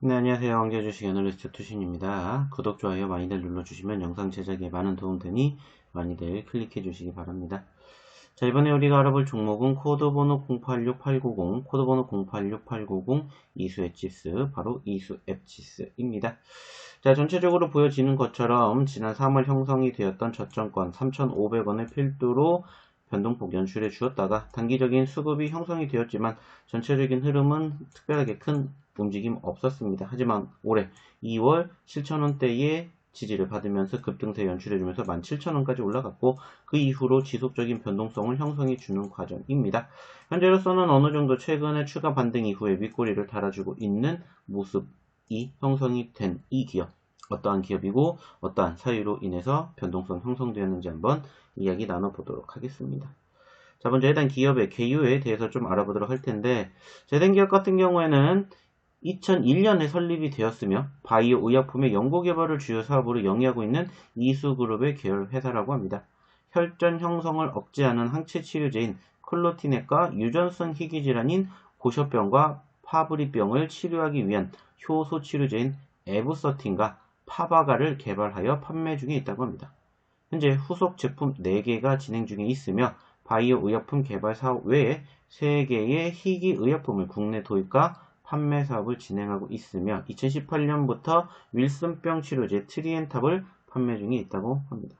네, 안녕하세요. 왕겨주식 애널리스트 투신입니다. 구독, 좋아요 많이들 눌러주시면 영상 제작에 많은 도움 되니 많이들 클릭해 주시기 바랍니다. 자, 이번에 우리가 알아볼 종목은 코드번호 086890, 코드번호 086890 이수 엣지스, 바로 이수 엣지스입니다. 자, 전체적으로 보여지는 것처럼 지난 3월 형성이 되었던 저점권 3,500원을 필두로 변동폭 연출해 주었다가 단기적인 수급이 형성이 되었지만 전체적인 흐름은 특별하게 큰 움직임 없었습니다. 하지만 올해 2월 7,000원대의 지지를 받으면서 급등세 연출해주면서 17,000원까지 올라갔고 그 이후로 지속적인 변동성을 형성해 주는 과정입니다. 현재로서는 어느 정도 최근에 추가 반등 이후에 윗꼬리를 달아주고 있는 모습이 형성이 된 이 기업, 어떠한 기업이고 어떠한 사유로 인해서 변동성 형성되었는지 한번 이야기 나눠보도록 하겠습니다. 자, 먼저 해당 기업의 개요에 대해서 좀 알아보도록 할 텐데, 해당 기업 같은 경우에는 2001년에 설립이 되었으며 바이오 의약품의 연구개발을 주요 사업으로 영위하고 있는 이수그룹의 계열 회사라고 합니다. 혈전 형성을 억제하는 항체 치료제인 클로티넷과 유전성 희귀질환인 고셔병과 파브리병을 치료하기 위한 효소 치료제인 에브서틴과 파바가를 개발하여 판매 중에 있다고 합니다. 현재 후속 제품 4개가 진행 중에 있으며 바이오 의약품 개발 사업 외에 3개의 희귀 의약품을 국내 도입과 판매 사업을 진행하고 있으며 2018년부터 윌슨병 치료제 트리엔탑을 판매 중에 있다고 합니다.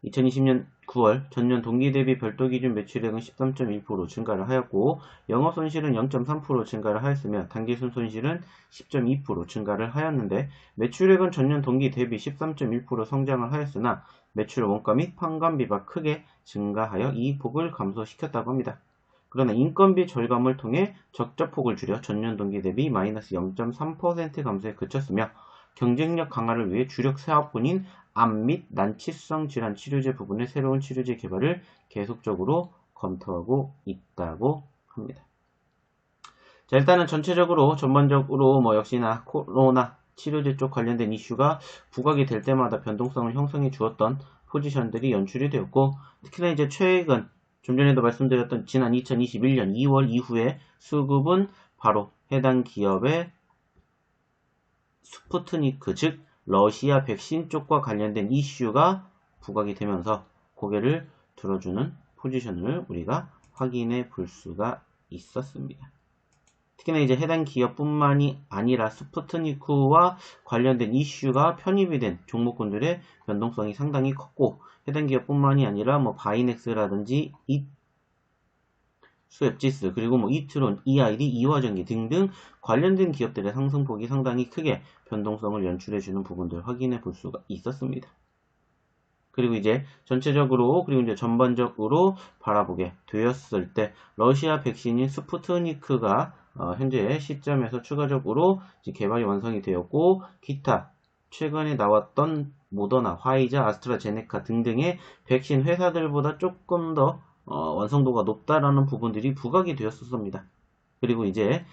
2020년 9월 전년 동기 대비 별도 기준 매출액은 13.1% 증가를 하였고 영업손실은 0.3% 증가를 하였으며 당기순 손실은 10.2% 증가를 하였는데 매출액은 전년 동기 대비 13.1% 성장을 하였으나 매출 원가 및 판관비가 크게 증가하여 이익폭을 감소시켰다고 합니다. 그러나 인건비 절감을 통해 적자폭을 줄여 전년 동기 대비 마이너스 0.3% 감소에 그쳤으며 경쟁력 강화를 위해 주력 사업군인 암 및 난치성 질환 치료제 부분의 새로운 치료제 개발을 계속적으로 검토하고 있다고 합니다. 자, 일단은 전반적으로 역시나 코로나 치료제 쪽 관련된 이슈가 부각이 될 때마다 변동성을 형성해 주었던 포지션들이 연출이 되었고, 특히나 이제 최근 좀 전에도 말씀드렸던 지난 2021년 2월 이후에 수급은 바로 해당 기업의 스푸트니크, 즉 러시아 백신 쪽과 관련된 이슈가 부각이 되면서 고개를 들어주는 포지션을 우리가 확인해 볼 수가 있었습니다. 특히나 이제 해당 기업뿐만이 아니라 스푸트니크와 관련된 이슈가 편입이 된 종목군들의 변동성이 상당히 컸고, 해당 기업뿐만이 아니라 바이넥스라든지 수앱지스, 그리고 이트론, EID, 이화전기 등등 관련된 기업들의 상승폭이 상당히 크게 변동성을 연출해주는 부분들 확인해 볼 수가 있었습니다. 그리고 이제 전체적으로 그리고 이제 전반적으로 바라보게 되었을 때 러시아 백신인 스푸트니크가 현재 시점에서 추가적으로 개발이 완성이 되었고, 기타 최근에 나왔던 모더나, 화이자, 아스트라제네카 등등의 백신 회사들보다 조금 더 완성도가 높다라는 부분들이 부각이 되었었습니다. 그리고 이제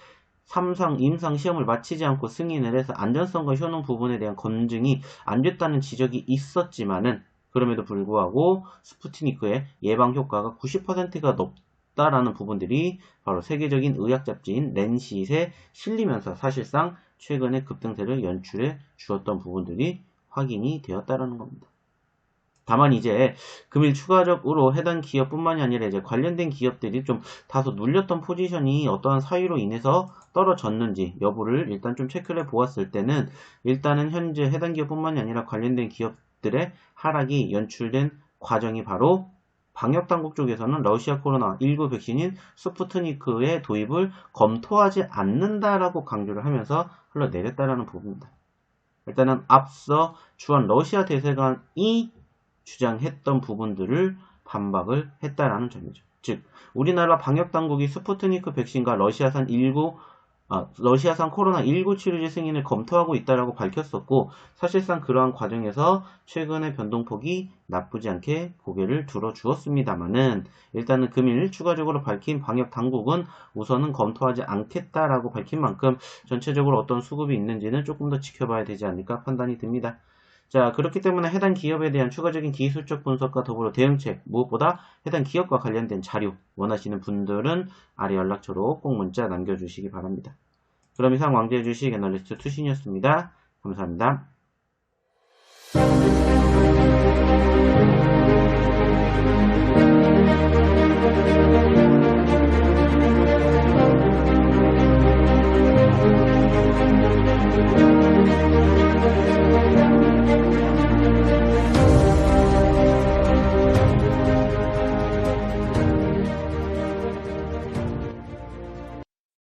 3상, 임상 시험을 마치지 않고 승인을 해서 안전성과 효능 부분에 대한 검증이 안 됐다는 지적이 있었지만은 그럼에도 불구하고 스푸트니크의 예방 효과가 90%가 높다라는 부분들이 바로 세계적인 의학 잡지인 랜싯에 실리면서 사실상 최근에 급등세를 연출해 주었던 부분들이 확인이 되었다라는 겁니다. 다만 이제 금일 추가적으로 해당 기업뿐만이 아니라 이제 관련된 기업들이 좀 다소 눌렸던 포지션이 어떠한 사유로 인해서 떨어졌는지 여부를 일단 좀 체크를 해 보았을 때는, 일단은 현재 해당 기업뿐만이 아니라 관련된 기업들의 하락이 연출된 과정이 바로 방역당국 쪽에서는 러시아 코로나19 백신인 스푸트니크의 도입을 검토하지 않는다라고 강조를 하면서 흘러내렸다라는 부분입니다. 일단은 앞서 주한 러시아 대사관이 주장했던 부분들을 반박을 했다라는 점이죠. 즉, 우리나라 방역당국이 스푸트니크 백신과 러시아산 코로나19 치료제 승인을 검토하고 있다라고 밝혔었고, 사실상 그러한 과정에서 최근의 변동폭이 나쁘지 않게 고개를 들어주었습니다만은, 일단은 금일 추가적으로 밝힌 방역당국은 우선은 검토하지 않겠다라고 밝힌 만큼 전체적으로 어떤 수급이 있는지는 조금 더 지켜봐야 되지 않을까 판단이 듭니다. 자, 그렇기 때문에 해당 기업에 대한 추가적인 기술적 분석과 더불어 대응책, 무엇보다 해당 기업과 관련된 자료 원하시는 분들은 아래 연락처로 꼭 문자 남겨주시기 바랍니다. 그럼 이상 왕재주 주식 애널리스트 투신이었습니다. 감사합니다.